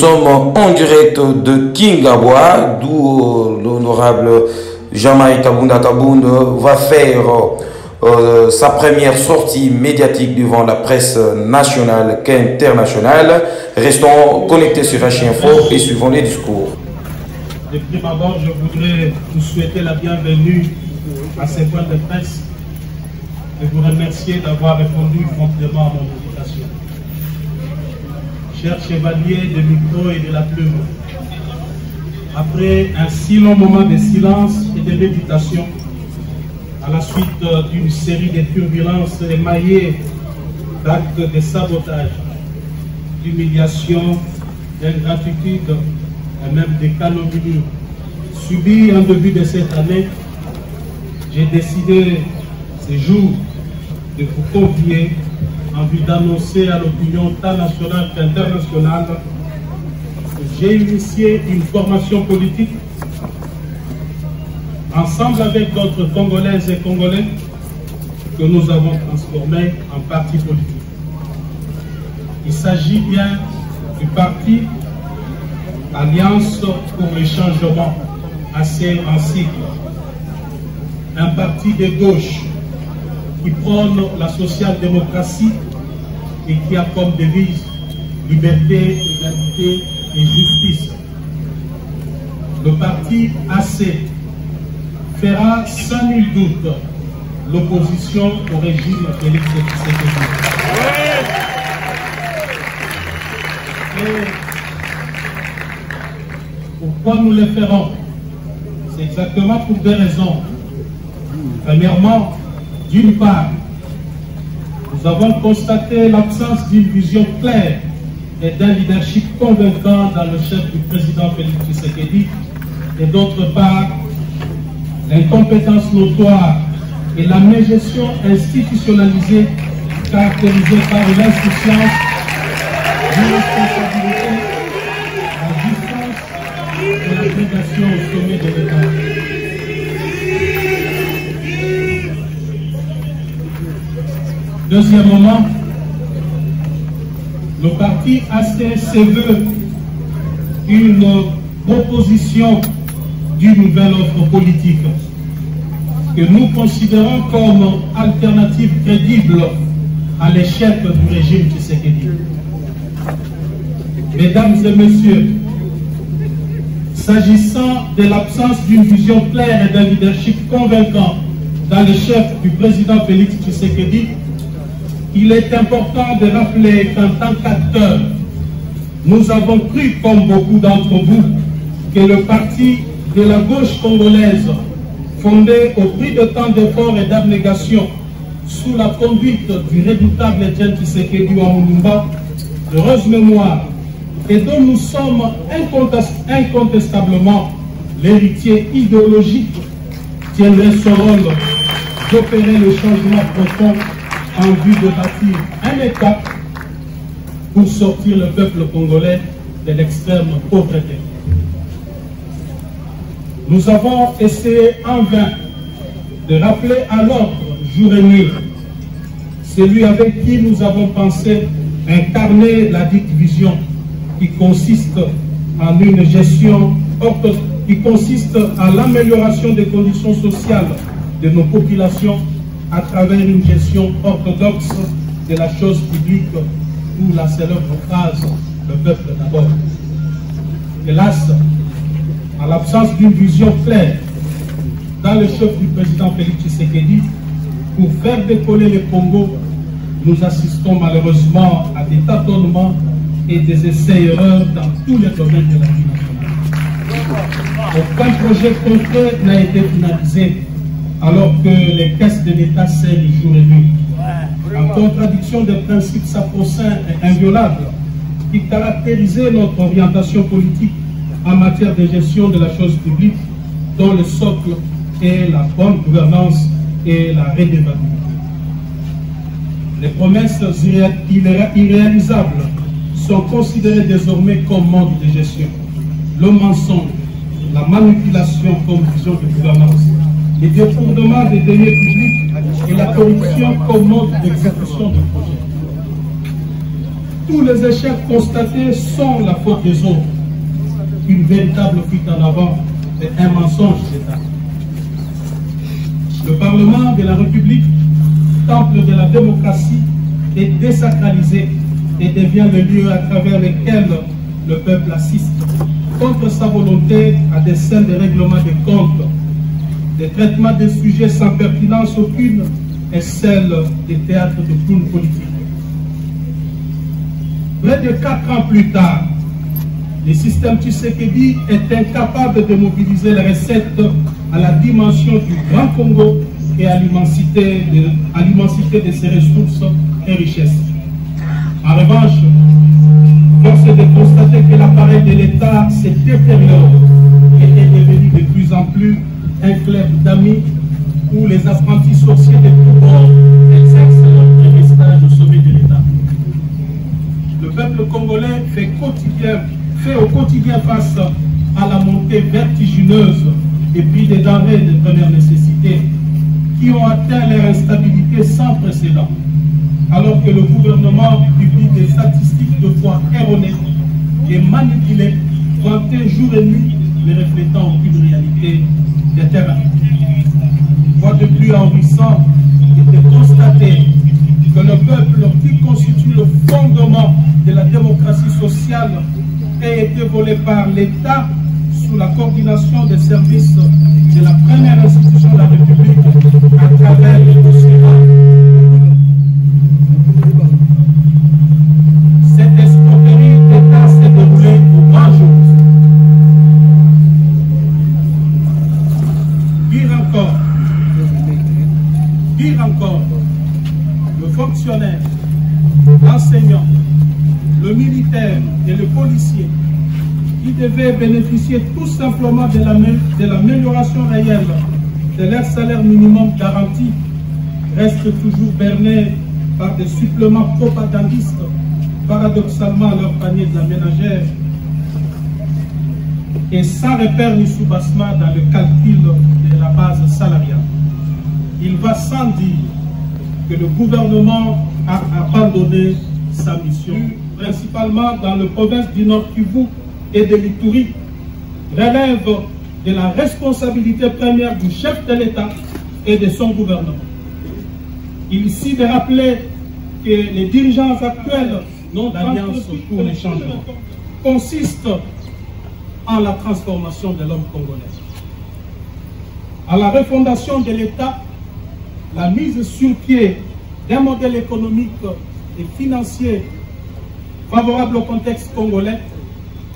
sommes en direct de Kingabwa, d'où l'honorable Jean-Marie Kabunda va faire sa première sortie médiatique devant la presse nationale qu'internationale. Restons connectés sur H-Info et suivons les discours. De prime abord, je voudrais vous souhaiter la bienvenue à ces points de presse et vous remercier d'avoir répondu promptement à mon invitation. Chers chevaliers de micro et de la plume, après un si long moment de silence et de méditation, à la suite d'une série de turbulences émaillées d'actes de sabotage, d'humiliation, d'ingratitude et même de calomnie subis en début de cette année, j'ai décidé ce jour de vous convier en vue d'annoncer à l'opinion tant nationale qu'internationale que j'ai initié une formation politique ensemble avec d'autres Congolaises et Congolais que nous avons transformé en parti politique. Il s'agit bien du parti Alliance pour le changement, assez en cycle. Un parti de gauche qui prône la social-démocratie et qui a comme devise liberté, égalité et justice. Le parti AC fera sans nul doute l'opposition au régime Félix Tshisekedi. Et pourquoi nous le ferons? C'est exactement pour deux raisons. Premièrement, d'une part, nous avons constaté l'absence d'une vision claire et d'un leadership convaincant dans le chef du président Félix Tshisekedi, et d'autre part, l'incompétence notoire et la mégestion institutionnalisée caractérisée par l'insouciance, l'irresponsabilité, la distance et la prédation au sommet de l'État. Deuxièmement, le parti AC se veut une proposition d'une nouvelle offre politique que nous considérons comme alternative crédible à l'échec du régime Tshisekedi. Mesdames et messieurs, s'agissant de l'absence d'une vision claire et d'un leadership convaincant dans le chef du président Félix Tshisekedi, il est important de rappeler qu'en tant qu'acteurs, nous avons cru, comme beaucoup d'entre vous, que le parti de la gauche congolaise, fondé au prix de tant d'efforts et d'abnégation, sous la conduite du redoutable Etienne Tshisekedi Wamulumba, heureuse mémoire, et dont nous sommes incontestablement l'héritier idéologique, tiendrait son rôle d'opérer le changement profond en vue de bâtir un État pour sortir le peuple congolais de l'extrême pauvreté. Nous avons essayé en vain de rappeler à l'ordre jour et nuit celui avec qui nous avons pensé incarner la dite vision qui consiste en une gestion qui consiste à l'amélioration des conditions sociales de nos populations à travers une gestion orthodoxe de la chose publique ou la célèbre phrase « le peuple d'abord ». Hélas, à l'absence d'une vision claire dans le chef du président Félix Tshisekedi, pour faire décoller le Congo, nous assistons malheureusement à des tâtonnements et des essais-erreurs dans tous les domaines de la vie nationale. Aucun projet concret n'a été finalisé alors que les caisses de l'État saignent jour et nuit. En contradiction des principes sacro-saints et inviolables qui caractérisaient notre orientation politique en matière de gestion de la chose publique, dont le socle est la bonne gouvernance et la redevabilité. Les promesses irréalisables sont considérées désormais comme mode de gestion. Le mensonge, la manipulation comme vision de gouvernance, les détournements des deniers publics et la corruption comme mode d'exécution du projet. tous les échecs constatés sont la faute des autres. Une véritable fuite en avant est un mensonge d'État. Le Parlement de la République, temple de la démocratie, est désacralisé et devient le lieu à travers lequel le peuple assiste, contre sa volonté, à des scènes de règlement des comptes, des traitements de sujets sans pertinence aucune et celle des théâtres de clowns politiques. Près de 4 ans plus tard, le système Tshisekedi est incapable de mobiliser les recettes à la dimension du Grand Congo et à l'immensité de ses ressources et richesses. En revanche, force est de constater que l'appareil de l'État s'est détérioré et est devenu de plus en plus un club d'amis où les apprentis sorciers de tout bord exercent leur prestige au sommet de l'État. Le peuple congolais fait au quotidien face à la montée vertigineuse des prix des denrées de première nécessité qui ont atteint leur instabilité sans précédent, alors que le gouvernement publie des statistiques de foi erronées et manipulées, vantées jour et nuit, ne reflétant aucune réalité des terrains. Quoi de plus enrichissant est de constater que le peuple qui constitue le fondement de la démocratie sociale a été volé par l'État sous la coordination des services de la première institution de la République à travers le dossier. Cette escroquerie d'État s'est déroulée au grand jour. Pire encore, le fonctionnaire, l'enseignant, le militaire et le policier qui devaient bénéficier tout simplement de l'amélioration réelle de leur salaire minimum garanti restent toujours bernés par des suppléments propagandistes, paradoxalement à leur panier de la ménagère, et sans repère ni soubassement dans le calcul de la base salariale. Il va sans dire que le gouvernement a abandonné sa mission, principalement dans le province du Nord Kivu et de l'Ituri, relève de la responsabilité première du chef de l'État et de son gouvernement. Il est ici de rappeler que les dirigeants actuels n'ont d'alliance pour les changements consiste en la transformation de l'homme congolais, à la refondation de l'État, la mise sur pied d'un modèle économique et financier favorable au contexte congolais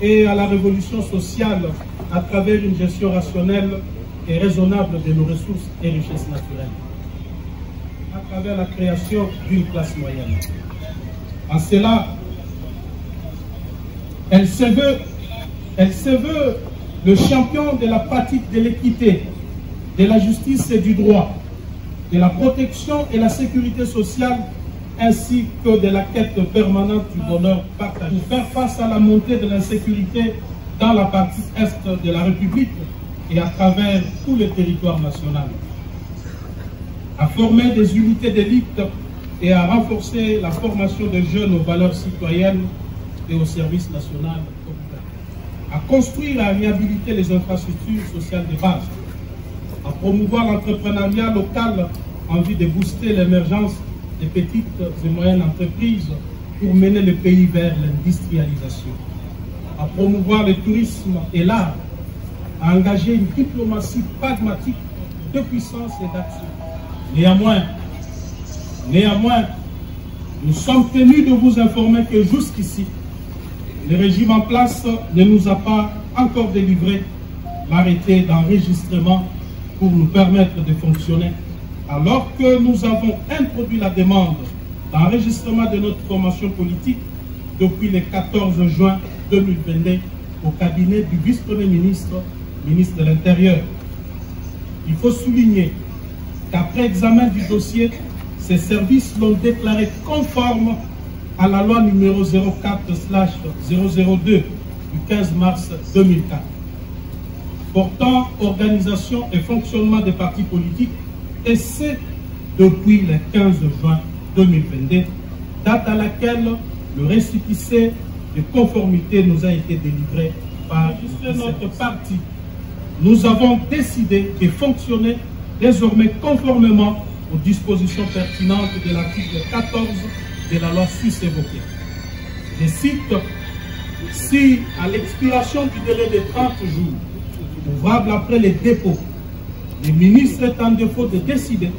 et à la révolution sociale à travers une gestion rationnelle et raisonnable de nos ressources et richesses naturelles, à travers la création d'une classe moyenne. En cela, elle se veut le champion de la pratique de l'équité, de la justice et du droit, de la protection et la sécurité sociale, ainsi que de la quête permanente du bonheur partagé. Pour faire face à la montée de l'insécurité dans la partie est de la République et à travers tout le territoire national, à former des unités d'élite et à renforcer la formation des jeunes aux valeurs citoyennes et au service national, à construire et à réhabiliter les infrastructures sociales de base, à promouvoir l'entrepreneuriat local en vue de booster l'émergence des petites et moyennes entreprises pour mener le pays vers l'industrialisation, à promouvoir le tourisme et l'art, à engager une diplomatie pragmatique de puissance et d'action. Néanmoins, nous sommes tenus de vous informer que jusqu'ici, le régime en place ne nous a pas encore délivré l'arrêté d'enregistrement pour nous permettre de fonctionner, alors que nous avons introduit la demande d'enregistrement de notre formation politique depuis le 14 juin 2022 au cabinet du vice-premier ministre, ministre de l'Intérieur. Il faut souligner qu'après examen du dossier, ces services l'ont déclaré conforme à la loi numéro 04/002 du 15 mars 2004, portant organisation et fonctionnement des partis politiques, et c'est depuis le 15 juin 2022, date à laquelle Le récépissé de conformité nous a été délivré par notre parti. Nous avons décidé de fonctionner désormais conformément aux dispositions pertinentes de l'article 14 de la loi suisse évoquée. Je cite, si à l'expiration du délai de 30 jours, ouvrable après les dépôts, le ministre est en défaut de décider,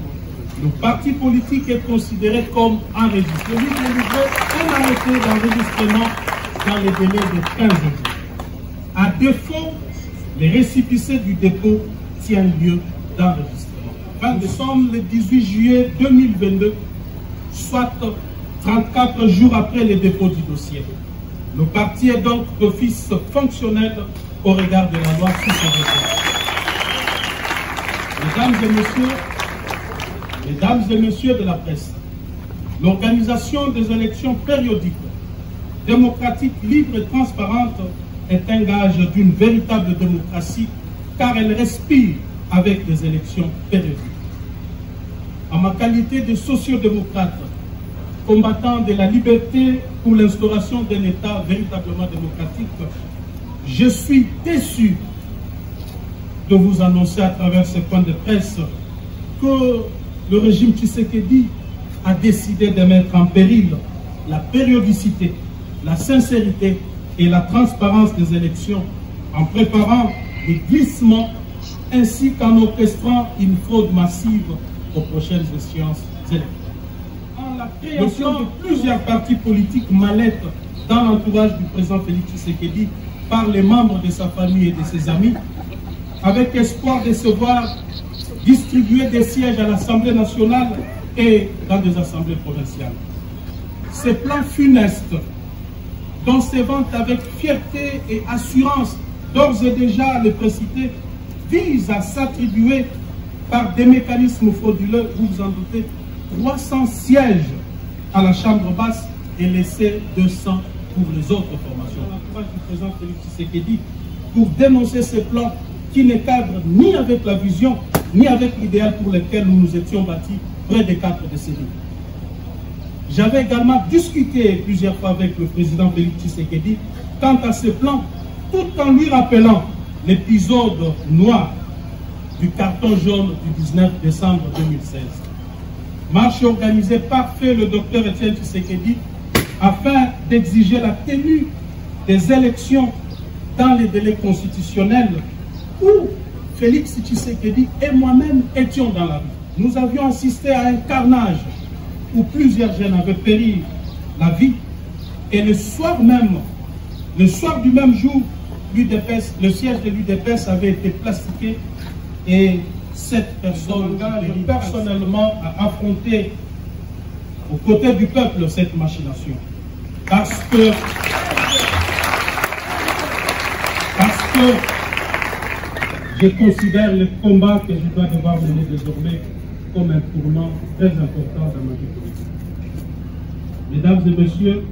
le parti politique est considéré comme enregistré. Lui délivrer un arrêté d'enregistrement dans les délais de 15 jours. À défaut, les récépissés du dépôt tiennent lieu d'enregistrement. Nous sommes le 18 juillet 2022, soit 34 jours après le dépôt du dossier. Le parti est donc d'office fonctionnel au regard de la loi suisse. Mesdames et messieurs de la presse, l'organisation des élections périodiques, démocratiques, libres et transparentes est un gage d'une véritable démocratie car elle respire avec des élections périodiques. En ma qualité de sociodémocrate, combattant de la liberté pour l'instauration d'un État véritablement démocratique, je suis déçu de vous annoncer à travers ce point de presse que le régime Tshisekedi a décidé de mettre en péril la périodicité, la sincérité et la transparence des élections en préparant des glissements ainsi qu'en orchestrant une fraude massive aux prochaines échéances électorales. La création de plusieurs partis politiques mallettes dans l'entourage du président Félix Tshisekedi par les membres de sa famille et de ses amis, avec espoir de se voir distribuer des sièges à l'Assemblée nationale et dans des assemblées provinciales. Ces plans funestes, dont se vante avec fierté et assurance d'ores et déjà le précité, visent à s'attribuer par des mécanismes frauduleux, vous vous en doutez, 300 sièges à la Chambre basse et laisser 200 pour les autres formations. L'entourage du président Félix Tshisekedi pour dénoncer ces plans qui ne cadrent ni avec la vision, ni avec l'idéal pour lequel nous nous étions bâtis près de 4 décennies. J'avais également discuté plusieurs fois avec le président Félix Tshisekedi quant à ces plans, tout en lui rappelant l'épisode noir du carton jaune du 19 décembre 2016. Marche organisée par fait le docteur Etienne Tshisekedi afin d'exiger la tenue des élections dans les délais constitutionnels où Félix Tshisekedi et moi-même étions dans la rue. Nous avions assisté à un carnage où plusieurs jeunes avaient péri la vie et le soir du même jour, le siège de l'UDPS avait été plastiqué et cette personne personnellement a affronté aux côtés du peuple cette machination. Parce que je considère le combat que je dois devoir mener désormais comme un tournant très important dans ma vie politique. Mesdames et messieurs,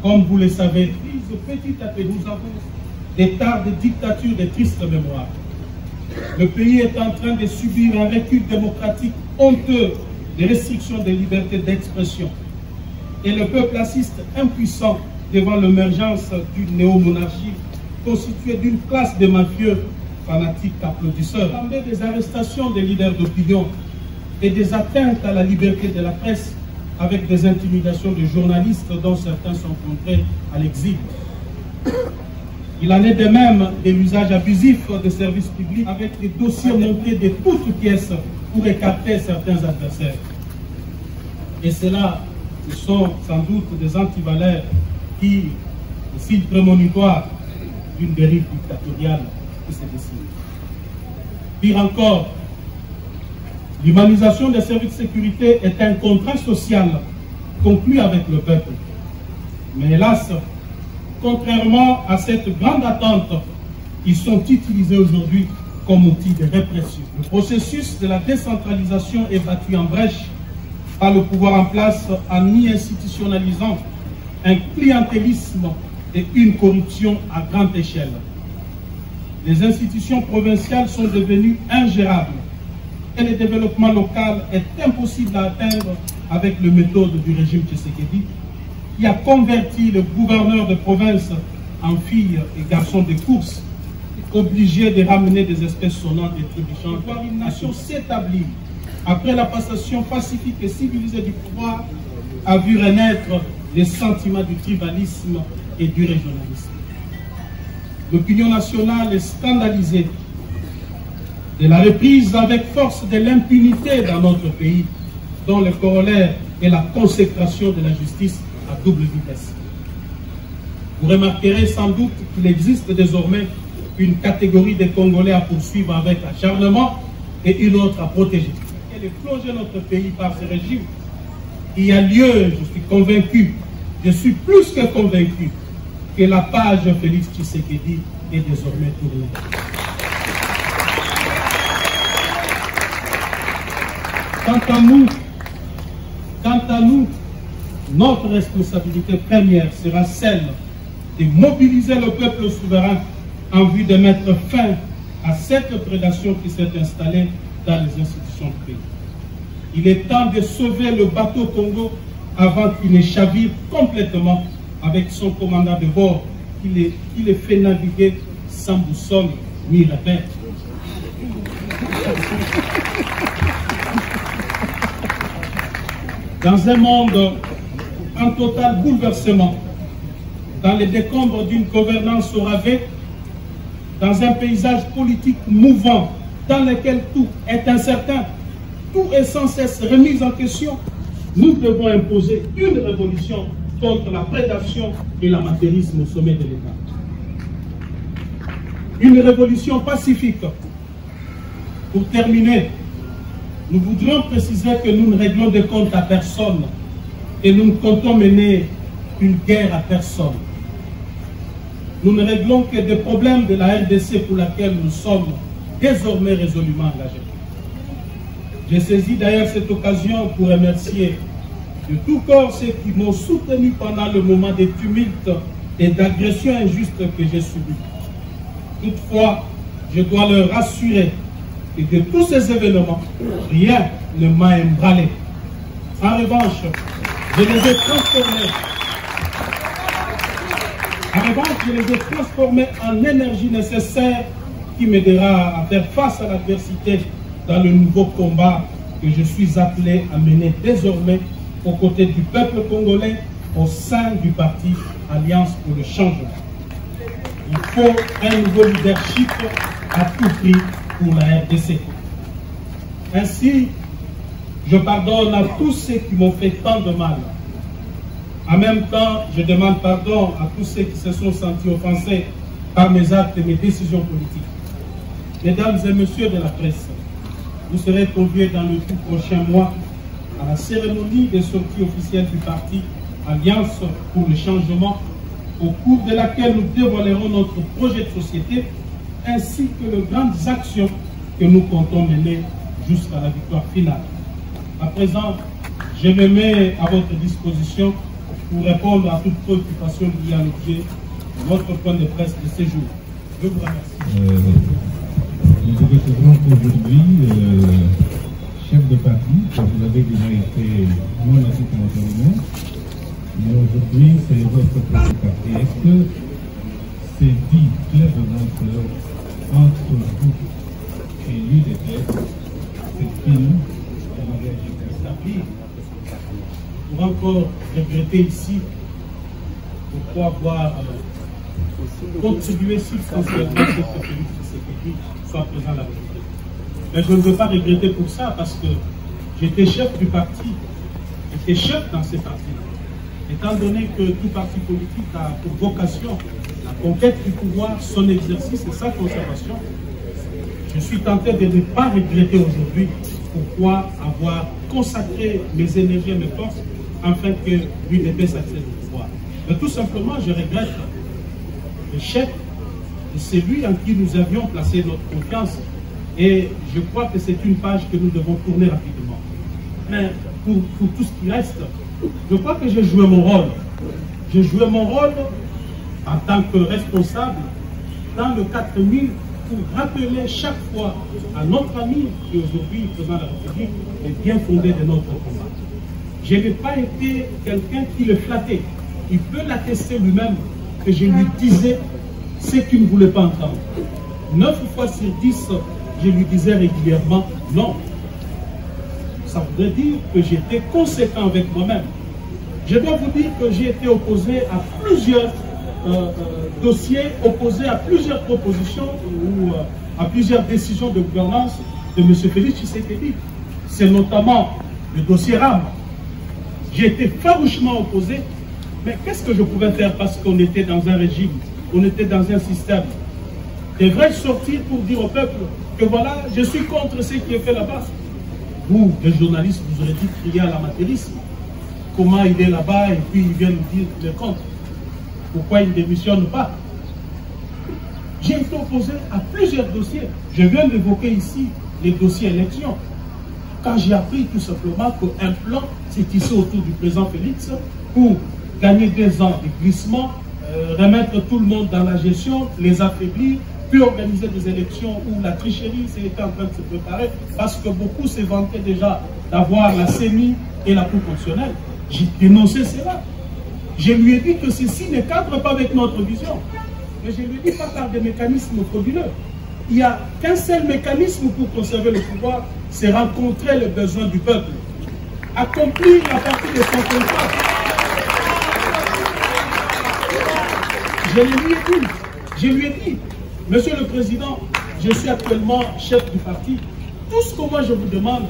comme vous le savez, petit à petit, nous avons des tares de dictature, de tristes mémoires. Le pays est en train de subir un recul démocratique honteux, des restrictions des libertés d'expression. Et le peuple assiste impuissant devant l'émergence d'une néo-monarchie constituée d'une classe de mafieux fanatiques applaudisseurs. Des arrestations des leaders d'opinion et des atteintes à la liberté de la presse avec des intimidations de journalistes dont certains sont contraints à l'exil. Il en est de même de l'usage abusif des services publics avec des dossiers montés de toutes pièces pour écarter certains adversaires. Et cela, ce sont sans doute des antivaleurs qui, le signe prémonitoire d'une dérive dictatoriale qui se dessine. Pire encore, l'humanisation des services de sécurité est un contrat social conclu avec le peuple. Mais hélas, contrairement à cette grande attente, ils sont utilisés aujourd'hui comme outil de répression. Le processus de la décentralisation est battu en brèche par le pouvoir en place en y institutionnalisant un clientélisme et une corruption à grande échelle. Les institutions provinciales sont devenues ingérables et le développement local est impossible à atteindre avec les méthodes du régime Tshisekedi qui a converti le gouverneur de province en fille et garçon de course, obligé de ramener des espèces sonnantes et trébuchantes. Voir une nation s'établir après la passation pacifique et civilisée du pouvoir a vu renaître les sentiments du tribalisme et du régionalisme. L'opinion nationale est scandalisée de la reprise avec force de l'impunité dans notre pays, dont le corollaire est la consécration de la justice à double vitesse. Vous remarquerez sans doute qu'il existe désormais une catégorie de Congolais à poursuivre avec acharnement et une autre à protéger. Elle est plongée notre pays par ce régime. Il y a lieu, je suis convaincu, je suis plus que convaincu, que la page Félix Tshisekedi est désormais tournée. Quant à nous, notre responsabilité première sera celle de mobiliser le peuple souverain en vue de mettre fin à cette prédation qui s'est installée dans les institutions du pays. Il est temps de sauver le bateau Congo avant qu'il ne chavire complètement avec son commandant de bord qui les fait naviguer sans boussole ni repère. Dans un monde en total bouleversement, dans les décombres d'une gouvernance au rabais, dans un paysage politique mouvant, dans lequel tout est incertain, tout est sans cesse remis en question, nous devons imposer une révolution contre la prédation et l'amateurisme au sommet de l'État. Une révolution pacifique. Pour terminer, nous voudrions préciser que nous ne réglons des comptes à personne et nous ne comptons mener une guerre à personne. Nous ne réglons que des problèmes de la RDC pour laquelle nous sommes désormais résolument engagés. J'ai saisi d'ailleurs cette occasion pour remercier de tout corps ceux qui m'ont soutenu pendant le moment des tumultes et d'agressions injustes que j'ai subies. Toutefois, je dois leur rassurer que de tous ces événements, rien ne m'a ébranlé. En revanche, je les ai transformés en énergie nécessaire qui m'aidera à faire face à l'adversité dans le nouveau combat que je suis appelé à mener désormais aux côtés du peuple congolais au sein du parti Alliance pour le changement. Il faut un nouveau leadership à tout prix pour la RDC. Ainsi, je pardonne à tous ceux qui m'ont fait tant de mal. En même temps, je demande pardon à tous ceux qui se sont sentis offensés par mes actes et mes décisions politiques. Mesdames et messieurs de la presse, vous serez conviés dans le tout prochain mois à la cérémonie des sorties officielles du parti Alliance pour le changement, au cours de laquelle nous dévoilerons notre projet de société ainsi que les grandes actions que nous comptons mener jusqu'à la victoire finale. À présent, je me mets à votre disposition pour répondre à toute préoccupation liée à l'objet de votre point de presse de séjour. Je vous remercie. Nous recevons aujourd'hui chef de parti, vous avez déjà été non assez commentairement, mais aujourd'hui c'est votre propre parti. Est-ce que c'est dit clairement que entre vous et l'UDPS, c'est fini de s'établir pour encore regretter ici pourquoi avoir contribué substantiellement à ce que Félix Tshisekedi soit présent à la République. Mais je ne veux pas regretter pour ça parce que j'étais chef du parti, j'étais chef dans ces partis. Étant donné que tout parti politique a pour vocation la conquête du pouvoir, son exercice et sa conservation, je suis tenté de ne pas regretter aujourd'hui pourquoi avoir consacré mes énergies et mes forces afin que l'UDPS accède au pouvoir. Mais tout simplement, je regrette l'échec de celui en qui nous avions placé notre confiance. Et je crois que c'est une page que nous devons tourner rapidement. Mais pour tout ce qui reste, je crois que j'ai joué mon rôle. J'ai joué mon rôle en tant que responsable dans le 4000 pour rappeler chaque fois à notre ami qui aujourd'hui est président de la République les bien fondés de notre combat. Je n'ai pas été quelqu'un qui le flattait. il peut l'attester lui-même que je lui disais ce qu'il ne voulait pas entendre. 9 fois sur 10, je lui disais régulièrement non. Ça voudrait dire que j'étais conséquent avec moi-même. Je dois vous dire que j'ai été opposé à plusieurs dossiers, opposé à plusieurs propositions ou à plusieurs décisions de gouvernance de M. Félix Tshisekedi. C'est notamment le dossier RAM. J'ai été farouchement opposé, mais qu'est-ce que je pouvais faire parce qu'on était dans un régime, on était dans un système. Devrais-je sortir pour dire au peuple que voilà, je suis contre ce qui est fait là-bas? Vous, les journalistes, vous aurez dit crier à l'amateurisme. Comment il est là-bas et puis il vient nous dire le contre. Pourquoi il ne démissionne pas? J'ai été opposé à plusieurs dossiers. Je viens d'évoquer ici les dossiers élections. Quand j'ai appris tout simplement qu'un plan s'est tissé autour du président Félix pour gagner 2 ans de glissement, remettre tout le monde dans la gestion, les affaiblir, puis organiser des élections où la tricherie était en train de se préparer, parce que beaucoup se vantaient déjà d'avoir la CENI et la Cour constitutionnelle. J'ai dénoncé cela. Je lui ai dit que ceci ne cadre pas avec notre vision. Mais je lui ai dit pas par des mécanismes frauduleux. Il n'y a qu'un seul mécanisme pour conserver le pouvoir, c'est rencontrer les besoins du peuple. Accomplir la partie de son contrat. Je lui ai dit, Monsieur le Président, je suis actuellement chef du parti. Tout ce que moi je vous demande,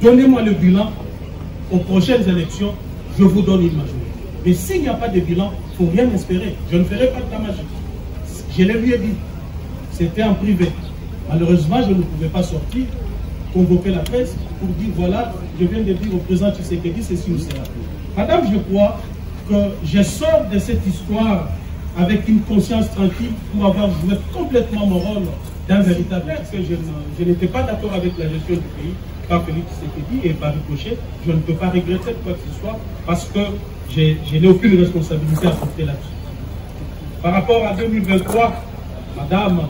donnez-moi le bilan aux prochaines élections, je vous donne une majorité. Mais s'il n'y a pas de bilan, il ne faut rien espérer. Je ne ferai pas de la magie. Je lui ai dit. C'était en privé. Malheureusement, je ne pouvais pas sortir, convoquer la presse pour dire voilà, je viens de dire au président Tshisekedi ceci ou cela. Madame, je crois que je sors de cette histoire avec une conscience tranquille pour avoir joué complètement mon rôle d'un véritable parce que je n'étais pas d'accord avec la gestion du pays par Félix Tshisekedi et par ricochet. Je ne peux pas regretter quoi que ce soit parce que je n'ai aucune responsabilité à porter là-dessus. Par rapport à 2023, madame,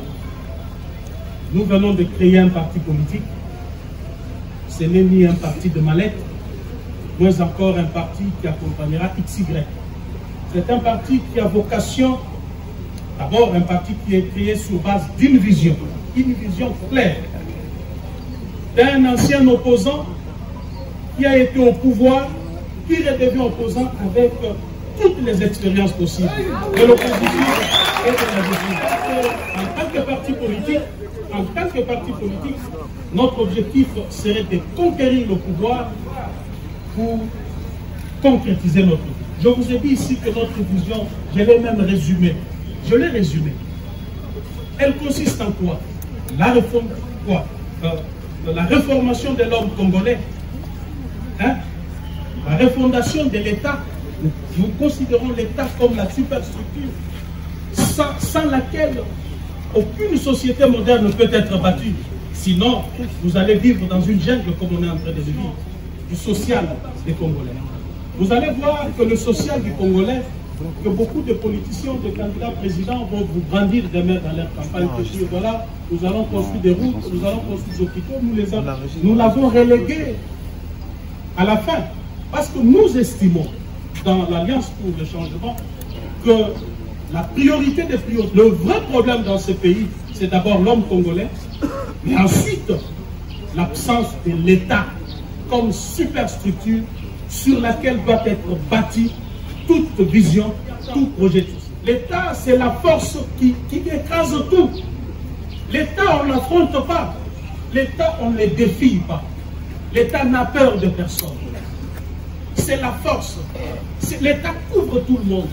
nous venons de créer un parti politique. Ce n'est ni un parti de mallette, moins encore un parti qui accompagnera XY. C'est un parti qui a vocation, d'abord un parti qui est créé sur base d'une vision claire, d'un ancien opposant qui a été au pouvoir, qui redevient opposant avec toutes les expériences possibles de l'opposition et de la décision. En tant que parti politique, notre objectif serait de conquérir le pouvoir pour concrétiser notre vie. Je vous ai dit ici que notre vision, je l'ai même résumée. Je l'ai résumée. Elle consiste en quoi? La réformation de l'homme congolais. Hein? La refondation de l'État. Nous considérons l'État comme la superstructure sans laquelle aucune société moderne ne peut être battue. Sinon, vous allez vivre dans une jungle comme on est en train de vivre, du social des Congolais. Vous allez voir que le social du Congolais, que beaucoup de politiciens, de candidats présidents vont vous brandir demain dans leur campagne, que dire, voilà, nous allons construire des routes, nous allons construire des hôpitaux, nous l'avons relégué à la fin. Parce que nous estimons, dans l'Alliance pour le changement, que la priorité des priorités, le vrai problème dans ce pays, c'est d'abord l'homme congolais, mais ensuite l'absence de l'État comme superstructure sur laquelle doit être bâtie toute vision, tout projet. L'État, c'est la force qui écrase tout. L'État, on ne l'affronte pas. L'État, on ne le défie pas. L'État n'a peur de personne. C'est la force. L'État couvre tout le monde.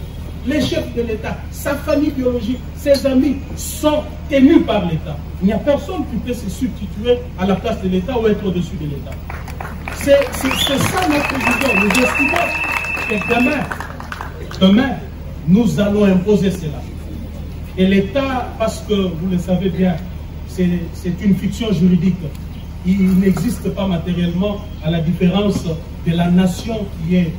Les chefs de l'État, sa famille biologique, ses amis sont tenus par l'État. Il n'y a personne qui peut se substituer à la place de l'État ou être au-dessus de l'État. C'est ça notre vision. Nous estimons que demain, nous allons imposer cela. Et l'État, parce que vous le savez bien, c'est une fiction juridique. Il n'existe pas matériellement, à la différence de la nation qui est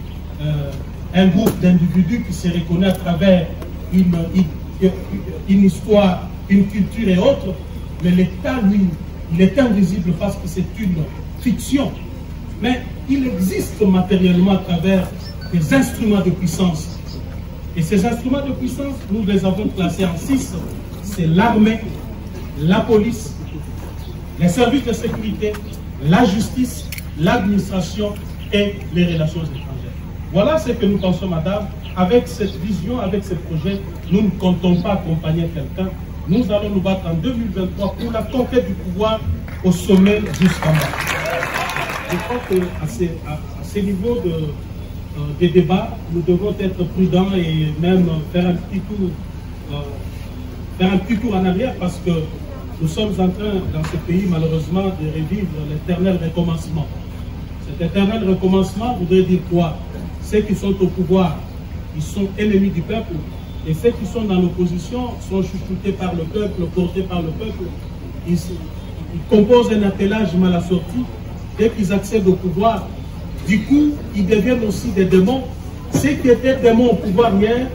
un groupe d'individus qui se reconnaît à travers une histoire, une culture et autres. Mais l'État, lui, il est invisible parce que c'est une fiction. Mais il existe matériellement à travers des instruments de puissance Et ces instruments de puissance, nous les avons classés en 6. C'est l'armée, la police, les services de sécurité, la justice, l'administration et les relations étrangères. Voilà ce que nous pensons, madame. Avec cette vision, avec ce projet, nous ne comptons pas accompagner quelqu'un. Nous allons nous battre en 2023 pour la conquête du pouvoir au sommet jusqu'en bas. Je crois qu'à ces niveaux des débats, nous devons être prudents et même faire un petit tour en arrière, parce que nous sommes en train, dans ce pays, malheureusement, de revivre l'éternel recommencement. Cet éternel recommencement voudrait dire quoi? Ceux qui sont au pouvoir, ils sont ennemis du peuple, et ceux qui sont dans l'opposition sont chouchoutés par le peuple, portés par le peuple. Ils composent un attelage mal assorti. Dès qu'ils accèdent au pouvoir, du coup, ils deviennent aussi des démons. Ceux qui étaient démons au pouvoir hier,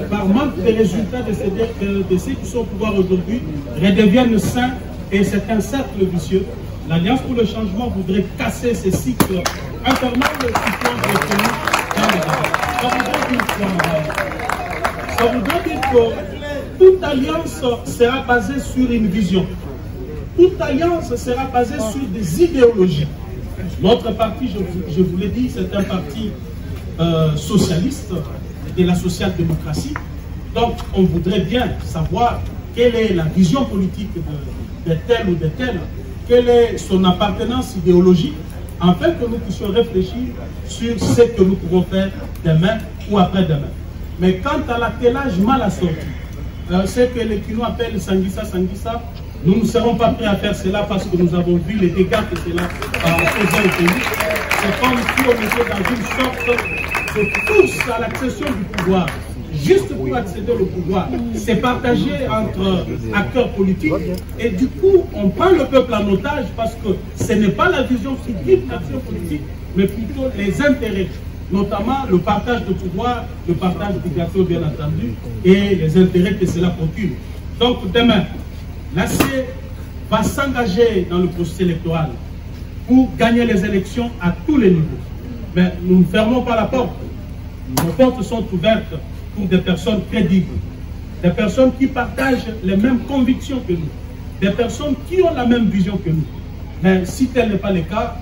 par manque de résultats de ceux qui sont au pouvoir aujourd'hui, redeviennent saints, et c'est un cercle vicieux. L'Alliance pour le changement voudrait casser ces cycles infernal de cycles dans le ça voudrait dire que toute alliance sera basée sur une vision. Toute alliance sera basée sur des idéologies. Notre parti, je vous l'ai dit, c'est un parti socialiste, de la social-démocratie. Donc, on voudrait bien savoir quelle est la vision politique de tel ou de tel, quelle est son appartenance idéologique, afin que nous puissions réfléchir sur ce que nous pouvons faire demain ou après-demain. Mais quant à l'attelage mal assorti, ce que les Kino appellent Sanguissa, nous ne serons pas prêts à faire cela, parce que nous avons vu les dégâts que cela a causé au pays. C'est comme si on était dans une sorte de course à l'accession du pouvoir. Juste pour accéder au pouvoir, c'est partagé entre acteurs politiques, et du coup, on prend le peuple en otage, parce que ce n'est pas la vision future de l'action politique, mais plutôt les intérêts, notamment le partage de pouvoir, le partage du gâteau, bien entendu, et les intérêts que cela procure. Donc demain, l'AC va s'engager dans le processus électoral pour gagner les élections à tous les niveaux. Mais nous ne fermons pas la porte. Nos portes sont ouvertes pour des personnes crédibles, des personnes qui partagent les mêmes convictions que nous, des personnes qui ont la même vision que nous. Mais si tel n'est pas le cas,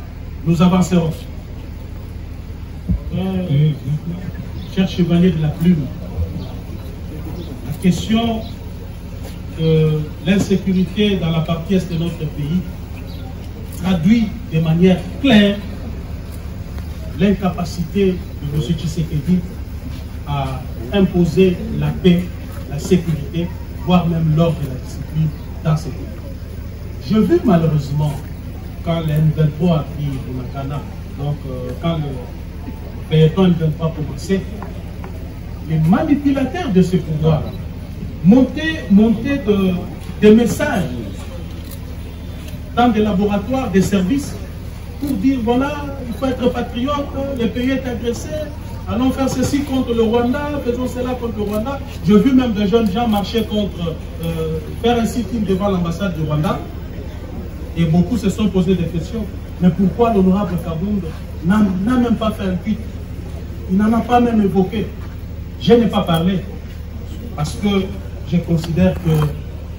nous avancerons. Cher chevalier de la plume, la question de l'insécurité dans la partie est de notre pays traduit de manière claire l'incapacité de M. Tshisekedi à imposer la paix, la sécurité, voire même l'ordre et la discipline dans ce pays. Je veux malheureusement, quand le M23 a pris Bunagana, donc quand le Payton M23 commençait, les manipulateurs de ce pouvoir montaient des messages dans des laboratoires, des services, pour dire voilà, il faut être patriote, le pays est agressé, allons faire ceci contre le Rwanda, faisons cela contre le Rwanda. J'ai vu même des jeunes gens marcher contre, faire un sit-in devant l'ambassade du Rwanda, et beaucoup se sont posés des questions. Mais pourquoi l'honorable Kabound n'a même pas fait un tweet? Il n'en a pas même évoqué. Je n'ai pas parlé, parce que je considère que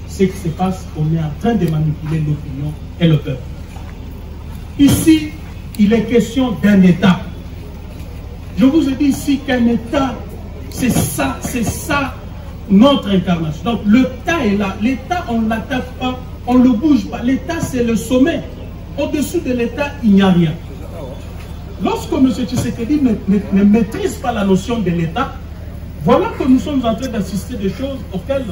ce qui se passe, on est en train de manipuler l'opinion et le peuple. Ici, il est question d'un État. Je vous ai dit ici qu'un État, c'est ça notre incarnation. Donc l'État est là. L'État, on ne l'attaque pas, on ne le bouge pas. L'État, c'est le sommet. Au-dessus de l'État, il n'y a rien. Lorsque M. Tshisekedi ne maîtrise pas la notion de l'État, voilà que nous sommes en train d'assister des choses auxquelles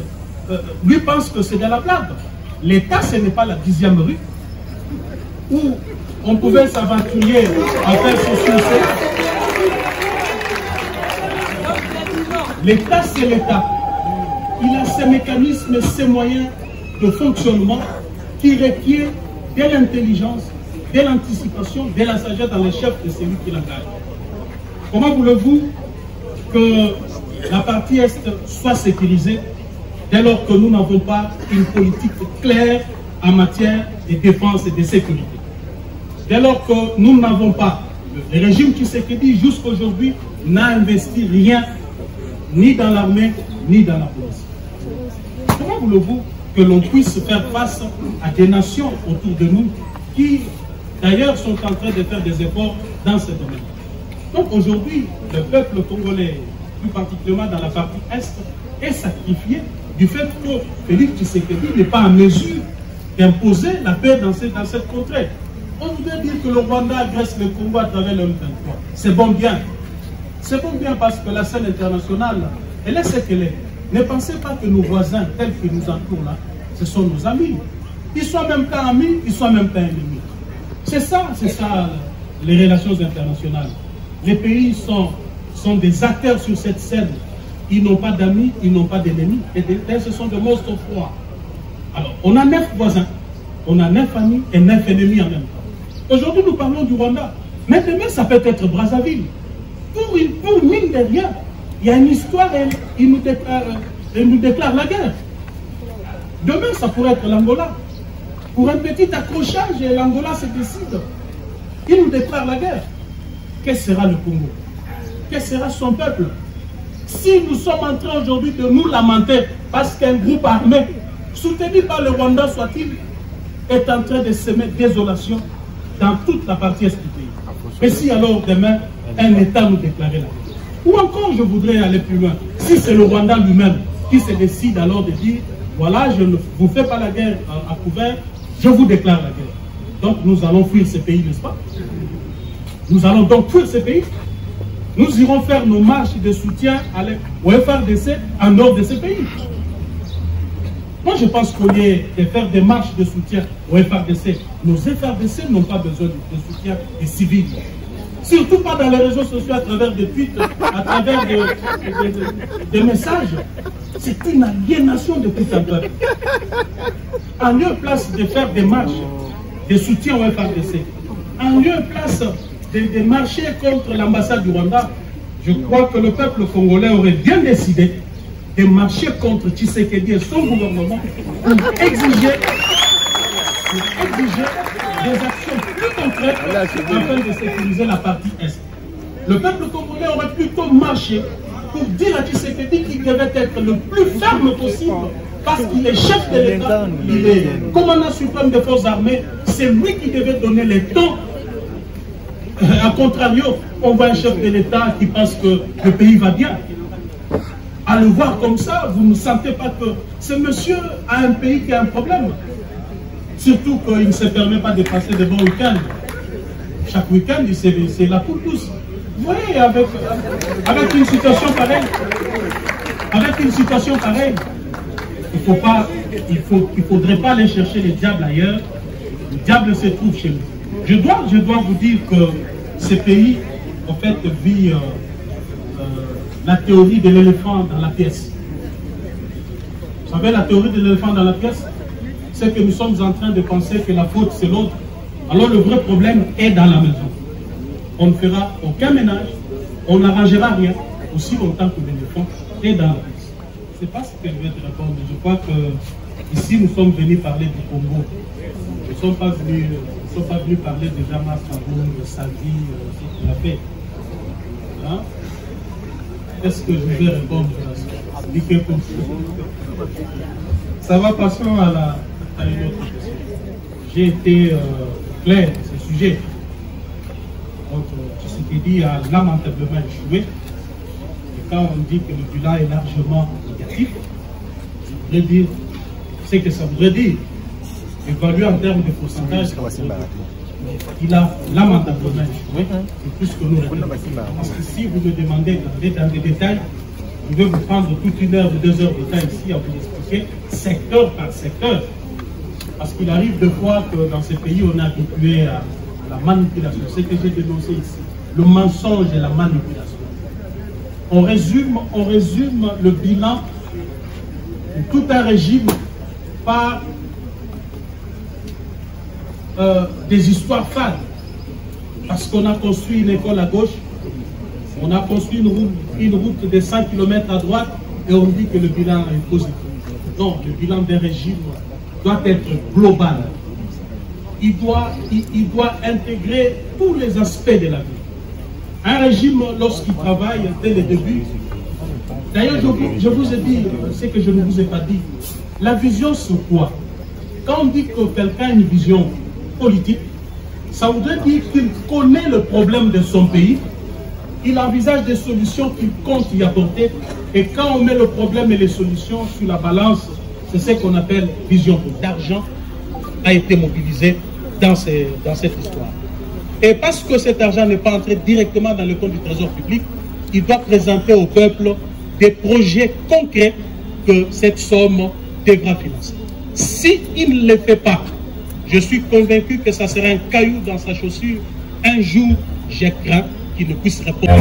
lui pense que c'est de la blague. L'État, ce n'est pas la 10e rue où on pouvait s'aventurer à faire ce succès. L'État, c'est l'État. Il a ses mécanismes, ses moyens de fonctionnement qui requièrent de l'intelligence, de l'anticipation, de la sagesse dans les chefs de celui qui l'engage. Comment voulez-vous que la partie Est soit sécurisée dès lors que nous n'avons pas une politique claire en matière de défense et de sécurité? Dès lors que nous n'avons pas, le régime qui s'est dit jusqu'à aujourd'hui n'a investi rien ni dans l'armée, ni dans la police. Comment voulez-vous que l'on puisse faire face à des nations autour de nous qui, d'ailleurs, sont en train de faire des efforts dans ce domaine? Donc aujourd'hui, le peuple congolais, plus particulièrement dans la partie Est, est sacrifié du fait que Félix Tshisekedi n'est pas en mesure d'imposer la paix dans cette contrée. On voudrait dire que le Rwanda agresse le Congo à travers le M23. C'est bon bien. C'est bon bien parce que la scène internationale, elle est ce qu'elle est. Ne pensez pas que nos voisins, tels que nous entourent là, ce sont nos amis. Ils sont même pas amis, ils sont même pas ennemis. C'est ça les relations internationales. Les pays sont des acteurs sur cette scène. Ils n'ont pas d'amis, ils n'ont pas d'ennemis. Et ce sont des monstres froids. Alors, on a 9 voisins, on a 9 amis et 9 ennemis en même temps. Aujourd'hui, nous parlons du Rwanda. Mais demain, ça peut être Brazzaville. Pour mine de rien, il y a une histoire et il nous déclare la guerre. Demain, ça pourrait être l'Angola. Pour un petit accrochage, l'Angola se décide. Il nous déclare la guerre. Quel sera le Congo? Quel sera son peuple? Si nous sommes en train aujourd'hui de nous lamenter parce qu'un groupe armé, soutenu par le Rwanda soit-il, est en train de semer désolation dans toute la partie est du pays. Et si alors demain, un État nous déclarait la guerre? Ou encore, je voudrais aller plus loin. Si c'est le Rwanda lui-même qui se décide alors de dire, voilà, je ne vous fais pas la guerre à couvert, je vous déclare la guerre. Donc nous allons fuir ce pays, n'est-ce pas? Nous allons donc fuir ce pays. Nous irons faire nos marches de soutien au FRDC en dehors de ce pays. Moi, je pense qu'au lieu de faire des marches de soutien au FRDC, nos FRDC n'ont pas besoin de soutien des civils. Surtout pas dans les réseaux sociaux, à travers des tweets, à travers des messages. C'est une aliénation de tout un peuple. En lieu et place de faire des marches de soutien au FRDC, en lieu et place de marcher contre l'ambassade du Rwanda, je crois que le peuple congolais aurait bien décidé de marcher contre Tshisekedi et son gouvernement pour exiger des actions plus concrètes afin de sécuriser la partie Est. Le peuple congolais aurait plutôt marché pour dire à Tshisekedi qu'il devait être le plus ferme possible parce qu'il est chef de l'État, il est commandant suprême des forces armées, c'est lui qui devait donner les temps. A contrario, on voit un chef de l'État qui pense que le pays va bien. À le voir comme ça, vous ne sentez pas que ce monsieur a un pays qui a un problème. Surtout qu'il ne se permet pas de passer de bons week-ends. Chaque week-end, c'est la poule douce. Vous voyez, avec une situation pareille, il ne faudrait pas aller chercher les diables ailleurs. Le diable se trouve chez nous. Je dois vous dire que ce pays, en fait, vit la théorie de l'éléphant dans la pièce. Vous savez, la théorie de l'éléphant dans la pièce, c'est que nous sommes en train de penser que la faute, c'est l'autre. Alors le vrai problème est dans la maison. On ne fera aucun ménage, on n'arrangera rien, aussi longtemps que l'éléphant est dans la pièce. Je ne sais pas ce que je vais te répondre. Je crois que ici, nous sommes venus parler du Congo. Nous ne sommes pas venus parler de Damas Kaboun, de sa vie, ce qu'il a fait. Hein? Est-ce que je vais répondre à ça? Ça va passer à une autre question. J'ai été clair sur ce sujet. Donc, Tshisekedi a lamentablement échoué. Et quand on dit que le bilan est largement négatif, ça voudrait dire ce que ça voudrait dire. Évalué en termes de pourcentage, il a lamentablement échoué. C'est plus que nous répondons. Parce que si vous me demandez dans les détails, je vais vous prendre toute 1 heure ou 2 heures de temps ici à vous expliquer secteur par secteur. Parce qu'il arrive de fois que dans ces pays, on est habitué à la manipulation. C'est ce que j'ai dénoncé ici. Le mensonge et la manipulation. On résume le bilan de tout un régime par des histoires fades. Parce qu'on a construit une école à gauche, on a construit une route de 100 km à droite et on dit que le bilan est positif. Non, le bilan d'un régime doit être global. Il doit intégrer tous les aspects de la vie. Un régime, lorsqu'il travaille dès le début, D'ailleurs, je vous ai dit ce que je ne vous ai pas dit. La vision, c'est quoi? Quand on dit que quelqu'un a une vision politique, ça voudrait dire qu'il connaît le problème de son pays, il envisage des solutions qu'il compte y apporter, et quand on met le problème et les solutions sur la balance, c'est ce qu'on appelle vision politique. L'argent a été mobilisé dans cette histoire. Et parce que cet argent n'est pas entré directement dans le compte du Trésor public, il doit présenter au peuple des projets concrets que cette somme devra financer. S'il ne le fait pas, je suis convaincu que ça sera un caillou dans sa chaussure. Un jour, j'ai craint qu'il ne puisse répondre.